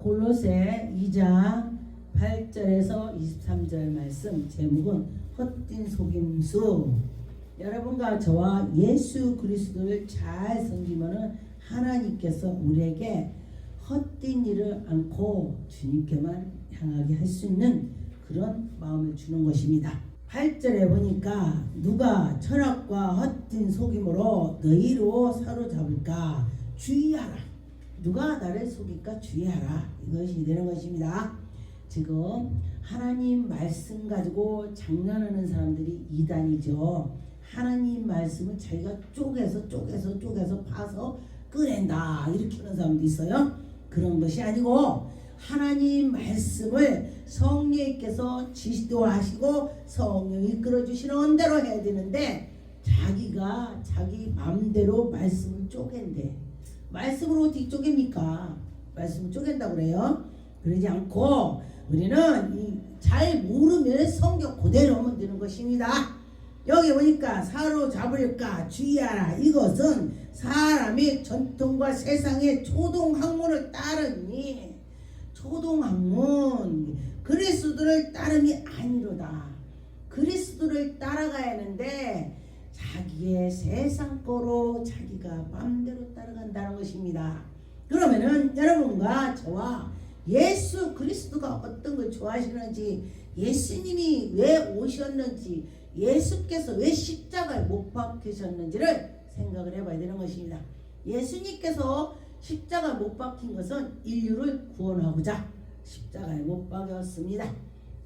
골로새 2장 8절에서 23절 말씀, 제목은 헛된 속임수. 여러분과 저와 예수 그리스도를 잘 섬기면은 하나님께서 우리에게 헛된 일을 않고 주님께만 향하게 할 수 있는 그런 마음을 주는 것입니다. 8절에 보니까 누가 철학과 헛된 속임으로 너희로 사로잡을까 주의하라. 누가 나를 속일까 주의하라. 이것이 되는 것입니다. 지금 하나님 말씀 가지고 장난하는 사람들이 이단이죠. 하나님 말씀을 자기가 쪼개서 파서 꺼낸다 이렇게 하는 사람도 있어요. 그런 것이 아니고 하나님 말씀을 성령께서 지도하시고 성령이 이끌어주시는 대로 해야 되는데 자기가 자기 마음대로 말씀을 쪼갠대. 말씀으로 어떻게 쪼갭니까? 말씀을 쪼갠다고 그래요. 그러지 않고 우리는 잘 모르면 성경 그대로 하면 되는 것입니다. 여기 보니까 사로잡을까 주의하라. 이것은 사람이 전통과 세상의 초동학문을 따르니 초동학문 그리스도를 따름이 아니로다. 그리스도를 따라가야 하는데 자기의 세상 거로 자기가 마음대로 따라간다는 것입니다. 그러면은 여러분과 저와 예수 그리스도가 어떤 걸 좋아하시는지, 예수님이 왜 오셨는지, 예수께서 왜 십자가에 못 박히셨는지를 생각을 해봐야 되는 것입니다. 예수님께서 십자가에 못 박힌 것은 인류를 구원하고자 십자가에 못 박였습니다.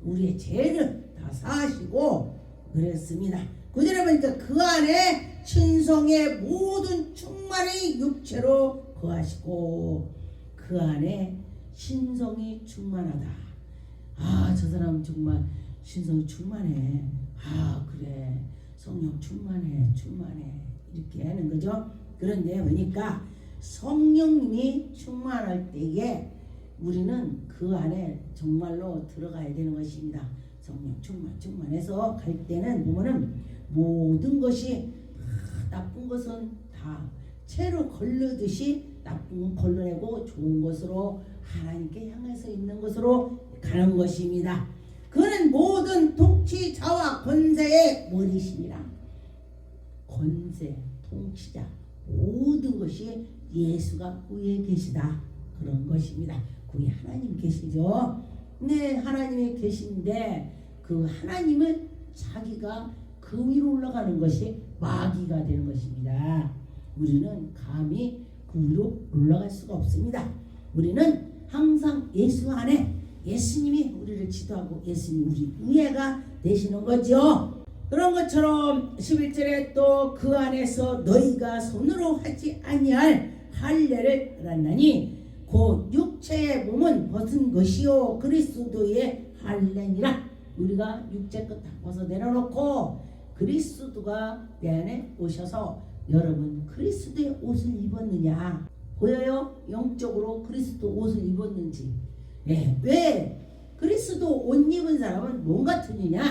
우리의 죄를 다 사하시고 그랬습니다. 구절에 보니까 그 안에 신성의 모든 충만의 육체로 거하시고 그 안에 신성이 충만하다. 아, 저 사람 정말 신성이 충만해. 아, 그래. 성령 충만해. 이렇게 하는 거죠. 그런데 보니까 성령님이 충만할 때에 우리는 그 안에 정말로 들어가야 되는 것입니다. 성령 충만해서 갈 때는 보면은 모든 것이 나쁜 것은 다 채로 걸르듯이 나쁜 건 걸러내고 좋은 것으로 하나님께 향해서 있는 것으로 가는 것입니다. 그는 모든 통치자와 권세의 머리시니라. 권세, 통치자 모든 것이 예수가 위에 계시다. 그런 것입니다. 거기 하나님 계시죠. 네, 하나님이 계신데 그 하나님을 자기가 그 위로 올라가는 것이 마귀가 되는 것입니다. 우리는 감히 그 위로 올라갈 수가 없습니다. 우리는 항상 예수 안에 예수님이 우리를 지도하고 예수님이 우리 위에가 되시는 거죠. 그런 것처럼 11절에 또 그 안에서 너희가 손으로 하지 아니할 할례를 받았나니 곧 육체의 몸은 벗은 것이요 그리스도의 할례니라. 우리가 육체 것 다 벗어 내려놓고 그리스도가 내 안에 오셔서 여러분 그리스도의 옷을 입었느냐 보여요? 영적으로 그리스도 옷을 입었는지. 네. 왜 그리스도 옷 입은 사람은 몸 같으느냐?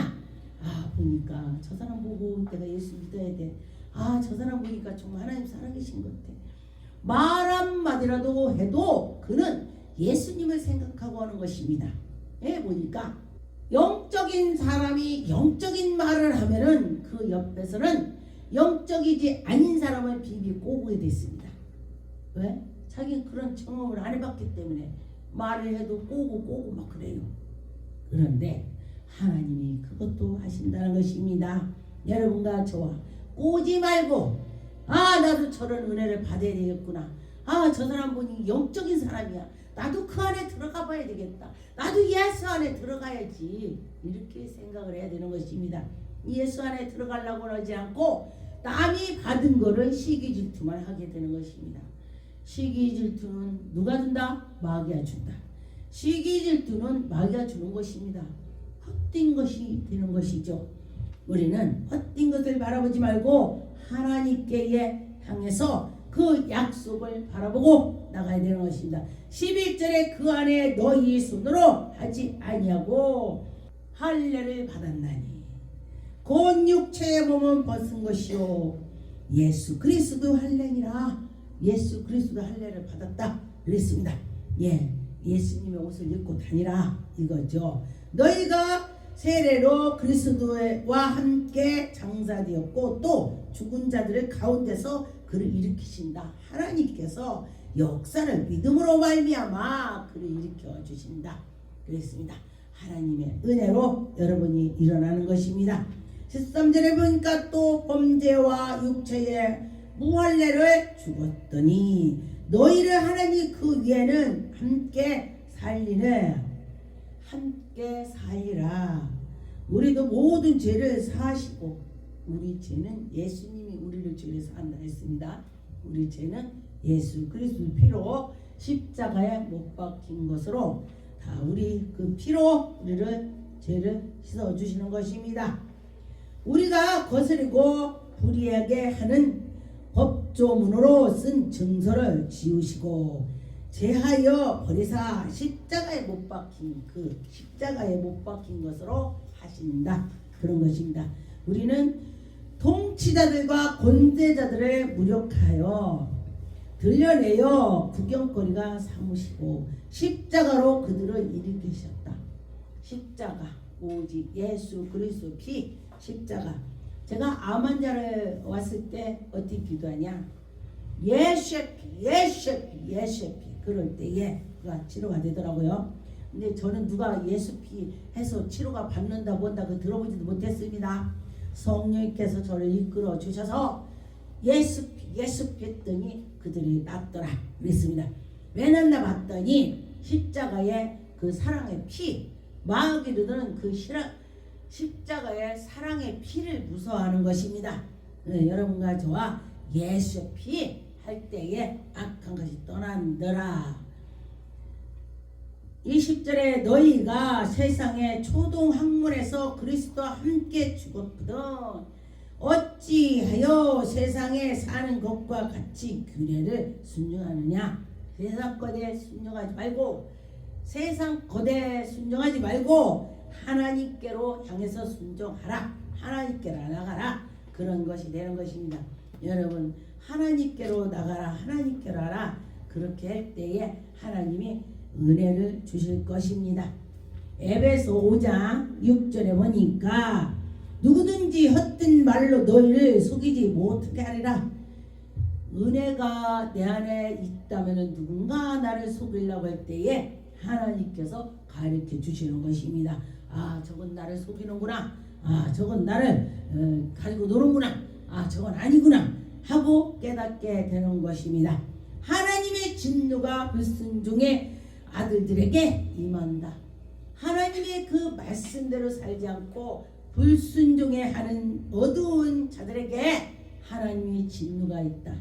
아, 보니까 저 사람 보고 내가 예수 믿어야 돼. 아, 저 사람 보니까 정말 하나님 살아계신 것 같아. 말 한마디라도 해도 그는 예수님을 생각하고 하는 것입니다. 예, 보니까 영적인 사람이 영적인 말을 하면은 그 옆에서는 영적이지 아닌 사람을 비비 꼬고 됐습니다. 왜? 자기는 그런 경험을 안 해봤기 때문에 말을 해도 꼬고 막 그래요. 그런데 하나님이 그것도 하신다는 것입니다. 여러분과 저와 꼬지 말고 아, 나도 저런 은혜를 받아야 되겠구나. 아, 저 사람 보니 영적인 사람이야. 나도 그 안에 들어가 봐야 되겠다. 나도 예수 안에 들어가야지. 이렇게 생각을 해야 되는 것입니다. 예수 안에 들어가려고 하지 않고 남이 받은 거를 시기 질투만 하게 되는 것입니다. 시기 질투는 누가 준다? 마귀가 준다. 시기 질투는 마귀가 주는 것입니다. 헛된 것이 되는 것이죠. 우리는 헛된 것을 바라보지 말고 하나님께 향해서 그 약속을 바라보고 나가야 되는 것입니다. 11절에 그 안에 너희 손으로 하지 아니하고 할례를 받았나니 곧 육체의 몸은 벗은 것이요 예수 그리스도 할례니라. 예수 그리스도 할례를 받았다 그랬습니다. 예, 예수님의 옷을 입고 다니라 이거죠. 너희가 세례로 그리스도와 함께 장사되었고 또 죽은 자들의 가운데서 그를 일으키신다. 하나님께서 역사를 믿음으로 말미암아 그를 일으켜 주신다. 그랬습니다. 하나님의 은혜로 여러분이 일어나는 것입니다. 13절에 보니까 또 범죄와 육체의 무할례를 죽었더니 너희를 하나니 그 위에는 함께 살리네. 함께 살리라. 우리도 모든 죄를 사하시고 우리 죄는 예수님이 우리를 죄를 사한다 했습니다. 우리 죄는 예수 그리스도 피로 십자가에 못 박힌 것으로 다 우리 그 피로 우리를 죄를 씻어 주시는 것입니다. 우리가 거스리고 불의하게 하는 법조문으로 쓴 증서를 지우시고 제하여 버리사 십자가에 못 박힌 그 십자가에 못 박힌 것으로 하신다. 그런 것입니다. 우리는 통치자들과 권세자들을 무력하여 들려내어 구경거리가 삼으시고 십자가로 그들을 일으키셨다. 십자가 오직 예수 그리스도 피 십자가. 제가 암 환자를 왔을 때 어떻게 기도하냐? 예수피 예수피 예수피. 그럴 때에 그가 치료가 되더라고요. 근데 저는 누가 예수피 해서 치료가 받는다 본다 그 들어보지도 못했습니다. 성령님께서 저를 이끌어 주셔서 예수피 예수피 했더니 그들이 낫더라 그랬습니다. 왜 낫나 봤더니 십자가의 그 사랑의 피 마귀들은 그 십자가의 사랑의 피를 무서워하는 것입니다. 여러분과 저와 예수의 피 할 때에 악한 것이 떠난더라. 20절에 너희가 세상의 초동학문에서 그리스도와 함께 죽었거든 어찌하여 세상에 사는 것과 같이 규례를 순종하느냐. 세상 것에 순종하지 말고 세상 것에 순종하지 말고 하나님께로 향해서 순종하라. 하나님께로 나가라. 그런 것이 되는 것입니다. 여러분 하나님께로 나가라. 하나님께로 하라. 그렇게 할 때에 하나님이 은혜를 주실 것입니다. 에베소 5장 6절에 보니까 누구든지 헛된 말로 너희를 속이지 못하게 하리라. 은혜가 내 안에 있다면 누군가 나를 속이려고 할 때에 하나님께서 가르쳐 주시는 것입니다. 아 저건 나를 속이는구나. 아 저건 나를 가지고 노는구나. 아 저건 아니구나 하고 깨닫게 되는 것입니다. 하나님의 진노가 불순종의 아들들에게 임한다. 하나님의 그 말씀대로 살지 않고 불순종해 하는 어두운 자들에게 하나님의 진노가 있다.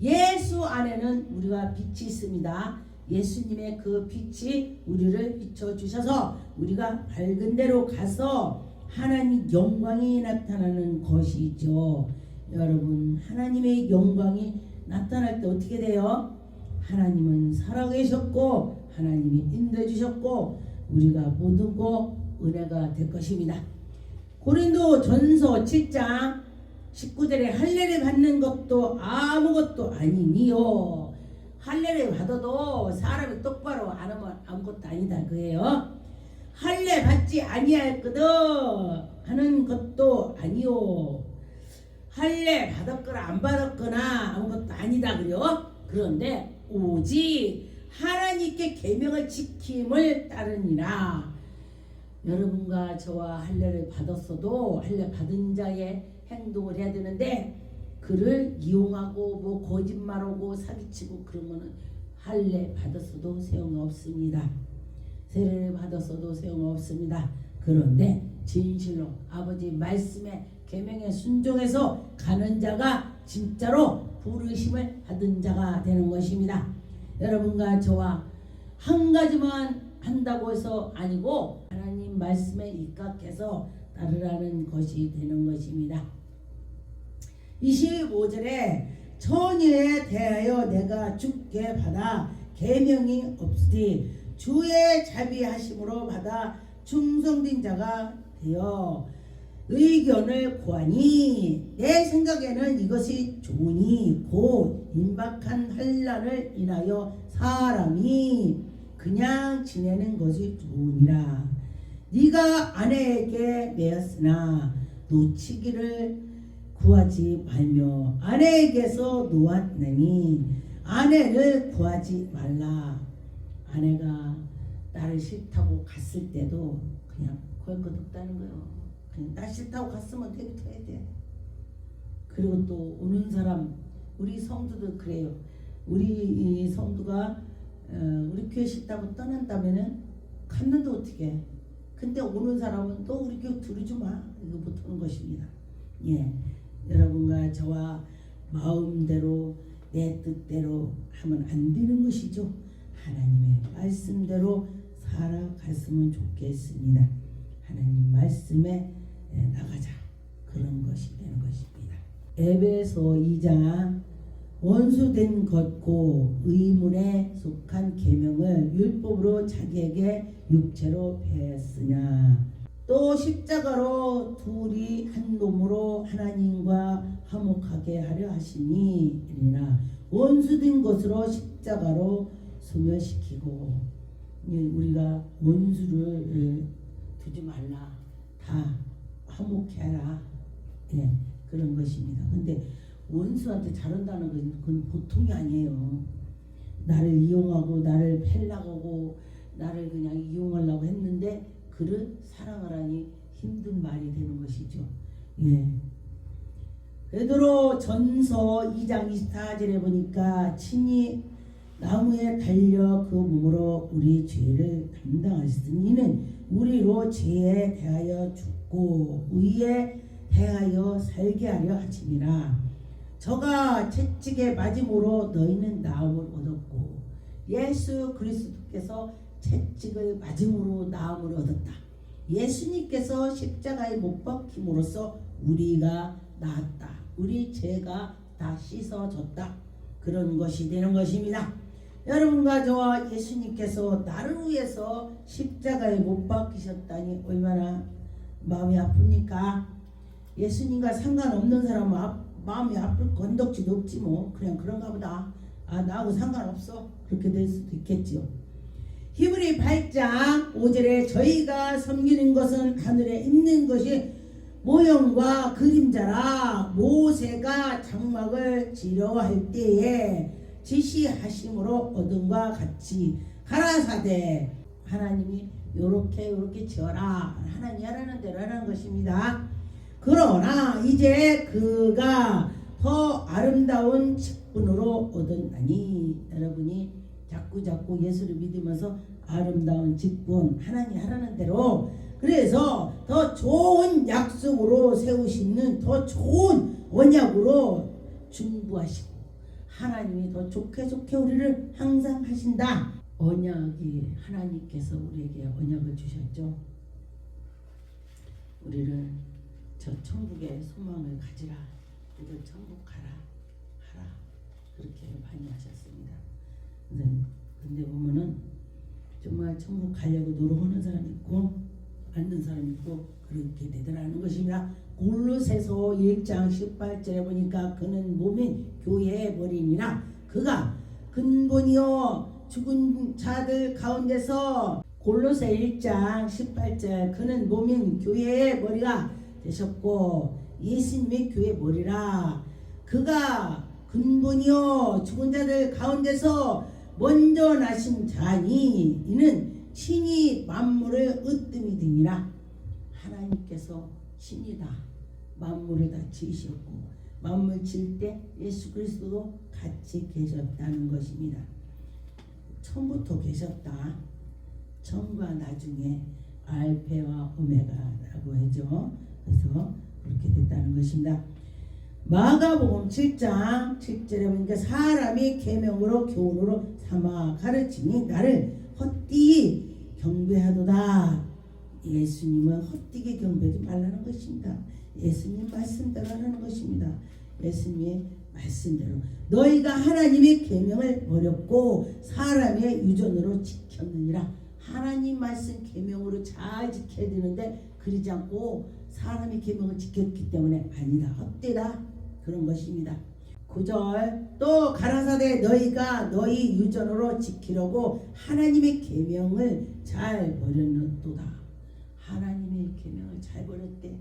예수 안에는 우리가 빛이 있습니다. 예수님의 그 빛이 우리를 비춰주셔서 우리가 밝은 데로 가서 하나님 영광이 나타나는 것이죠. 여러분 하나님의 영광이 나타날 때 어떻게 돼요? 하나님은 살아계셨고 하나님이 인도해 주셨고 우리가 못 얻고 은혜가 될 것입니다. 고린도 전서 7장 19절에 할례를 받는 것도 아무것도 아니니요. 할례를 받아도 사람이 똑바로 안 하면 아무것도 아니다 그예요. 할례 받지 아니할거든 하는 것도 아니요. 할례 받았거나 안 받았거나 아무것도 아니다 그래요. 그런데 오직 하나님께 계명을 지킴을 따르니라. 여러분과 저와 할례를 받았어도 할례 받은 자의 행동을 해야 되는데 그를 이용하고 뭐 거짓말하고 사기치고 그런 거는 할례 받았어도 소용없습니다. 세례를 받았어도 소용없습니다. 그런데 진실로 아버지 말씀에 계명에 순종해서 가는 자가 진짜로 부르심을 받은 자가 되는 것입니다. 여러분과 저와 한 가지만 한다고 해서 아니고 하나님 말씀에 입각해서 따르라는 것이 되는 것입니다. 25절에 처녀에 대하여 내가 주께 받아 계명이 없으니 주의 자비하심으로 받아 충성된 자가 되어 의견을 구하니 내 생각에는 이것이 좋으니 곧 임박한 환난을 인하여 사람이 그냥 지내는 것이 좋으니라. 네가 아내에게 매였으나 놓치기를 구하지 말며 아내에게서 놓았느니 아내를 구하지 말라. 아내가 나를 싫다고 갔을 때도 그냥 구할 것 없다는 거예요. 그냥 나 싫다고 갔으면 내비둬야 돼. 그리고 또 오는 사람, 우리 성도도 그래요. 우리 성도가 우리 교회 싫다고 떠난다면은 갔는데 어떻게 해? 근데 오는 사람은 또 우리 교회 들어오지 마. 이거 못하는 것입니다. 예, 여러분과 저와 마음대로 내 뜻대로 하면 안 되는 것이죠. 하나님의 말씀대로 살아갔으면 좋겠습니다. 하나님 말씀에 나가자. 그런 것이 되는 것입니다. 에베소 2장 원수된 것고 의문에 속한 계명을 율법으로 자기에게 육체로 배했으냐. 또 십자가로 둘이 한 몸으로 하나님과 화목하게 하려 하시니 이니라. 원수된 것으로 십자가로 소멸시키고, 우리가 원수를 두지 말라. 다 화목해 하라. 예, 그런 것입니다. 근데 원수한테 잘한다는 건 그건 보통이 아니에요. 나를 이용하고 나를 팰라고 나를 그냥 이용하려고 했는데 그를 사랑하라니 힘든 말이 되는 것이죠. 예. 베드로 전서 2장 24절에 보니까 친히 나무에 달려 그 몸으로 우리 죄를 담당하시더니 이는 우리로 죄에 대하여 죽고 의에 대하여 살게 하려 하심이라. 저가 채찍에 맞음으로 너희는 나음을 얻었고 예수 그리스도께서 채찍을 맞음으로 나음을 얻었다. 예수님께서 십자가에 못 박힘으로써 우리가 나았다. 우리 죄가 다 씻어졌다. 그런 것이 되는 것입니다. 여러분과 저와 예수님께서 나를 위해서 십자가에 못 박히셨다니 얼마나 마음이 아픕니까? 예수님과 상관없는 사람은 마음이 아플 건덕지도 없지 뭐. 그냥 그런가 보다. 나하고 상관없어. 그렇게 될 수도 있겠지요. 히브리 8장 5절에 저희가 섬기는 것은 하늘에 있는 것이 모형과 그림자라. 모세가 장막을 지려할 때에 지시하심으로 얻음과 같이 가라사대. 하나님이 요렇게 지어라. 하나님이 하라는 대로 하라는 것입니다. 그러나 이제 그가 더 아름다운 직분으로 얻었나니. 여러분이 자꾸 예수를 믿으면서 아름다운 직분, 하나님 하라는 대로, 그래서 더 좋은 약속으로 세우시는 더 좋은 언약으로 중부하시고 하나님이 더 좋게 우리를 항상 하신다. 언약이 하나님께서 우리에게 언약을 주셨죠. 우리를 저 천국의 소망을 가지라. 우리를 천국 가라. 하라. 그렇게 많이 하셨습니다. 근데 보면은 정말 천국 가려고 노력하는 사람이 있고 않는 사람이 있고 그렇게 되더라는 것입니다. 골로새서 1장 18절에 보니까 그는 몸인 교회의 머리니라. 그가 근본이요 죽은 자들 가운데서, 골로새 1장 18절, 그는 몸인 교회의 머리가 되셨고 예수님의 교회 머리라. 그가 근본이요 죽은 자들 가운데서 먼저 나신 자니 이는 친히 만물을 으뜸이 되니라. 하나님께서 신이다. 만물을 다 지으셨고 만물 지을 때 예수 그리스도도 같이 계셨다는 것입니다. 처음부터 계셨다. 처음과 나중에 알페와 오메가라고 하죠. 그래서 그렇게 됐다는 것입니다. 마가복음 7장 7절에 보니까 사람이 계명으로 교훈으로 삼아 가르치니 나를 헛되이 경배하도다. 예수님은 헛되게 경배하지 말라는 것입니다. 예수님 말씀대로 하라는 것입니다. 예수님의 말씀대로 너희가 하나님의 계명을 버렸고 사람의 유전으로 지켰느니라. 하나님 말씀 계명으로 잘 지켜야 되는데 그러지 않고 사람의 계명을 지켰기 때문에 아니다. 헛되다. 그런 것입니다. 9절 또 가라사대 너희가 너희 유전으로 지키려고 하나님의 계명을 잘 버렸노도다. 하나님의 계명을 잘 버렸대.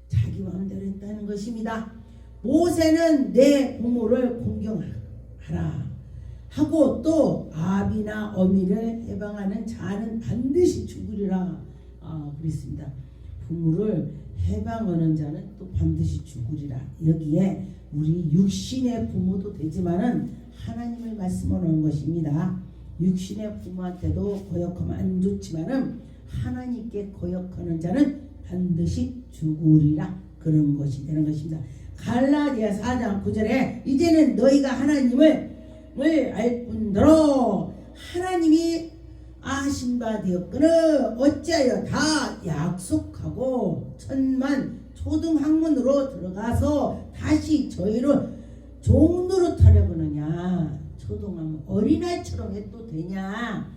자기 마음대로 했다는 것입니다. 모세는 내 부모를 공경하라 하고 또 아비나 어미를 해방하는 자는 반드시 죽으리라 그랬습니다. 부모를 해방하는 자는 또 반드시 죽으리라. 여기에 우리 육신의 부모도 되지만은 하나님의 말씀하는 것입니다. 육신의 부모한테도 거역하면 안 좋지만은 하나님께 거역하는 자는 반드시 죽으리라. 그런 것이 되는 것입니다. 갈라디아 4장 9절에 이제는 너희가 하나님을 알 뿐더러 하나님이 아신 바 되었거늘 어찌하여 다 약속하고 천만 초등학문으로 들어가서 다시 저희를 종노릇 하려고 하느냐. 초등학문 어린아이처럼 해도 되냐.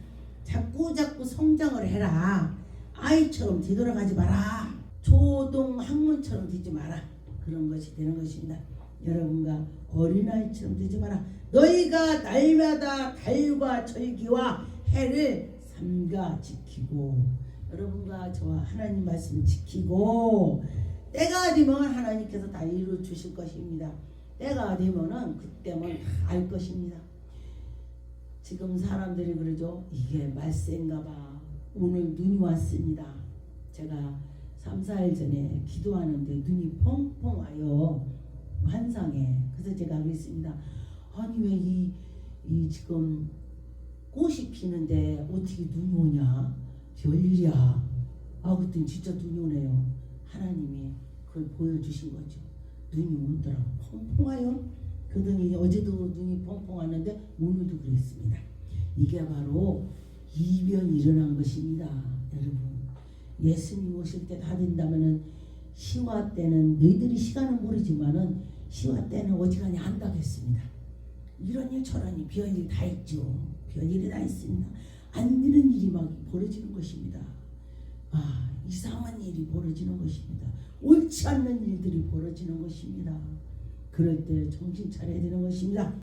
자꾸 성장을 해라. 아이처럼 뒤돌아가지 마라. 초등학문처럼 되지 마라. 그런 것이 되는 것입니다. 여러분과 어린아이처럼 되지 마라. 너희가 날마다 달과 절기와 해를 삼가 지키고, 여러분과 저와 하나님 말씀 지키고, 때가 되면 하나님께서 다 이루어 주실 것입니다. 때가 되면은 그때면 다 알 것입니다. 지금 사람들이 그러죠. 이게 말세인가봐. 오늘 눈이 왔습니다. 제가 3, 4일 전에 기도하는데 눈이 펑펑 와요. 환상에. 그래서 제가 그랬습니다. 아니 왜 이 지금 꽃이 피는데 어떻게 눈이 오냐? 별일이야. 그랬더니 진짜 눈이 오네요. 하나님이 그걸 보여주신 거죠. 눈이 오더라고. 펑펑 와요. 그러더니 어제도 눈이 펑펑 왔는데 오늘도 그랬습니다. 이게 바로 이변이 일어난 것입니다. 여러분, 예수님 오실 때 다 된다면은 시화 때는 너희들이 시간은 모르지만은 시화 때는 어지간히 안다고 했습니다. 이런 일 저런 일 별일 다 있죠. 별일이 다 있습니다. 안 되는 일이 막 벌어지는 것입니다. 이상한 일이 벌어지는 것입니다. 옳지 않는 일들이 벌어지는 것입니다. 그럴 때 정신 차려야 되는 것입니다.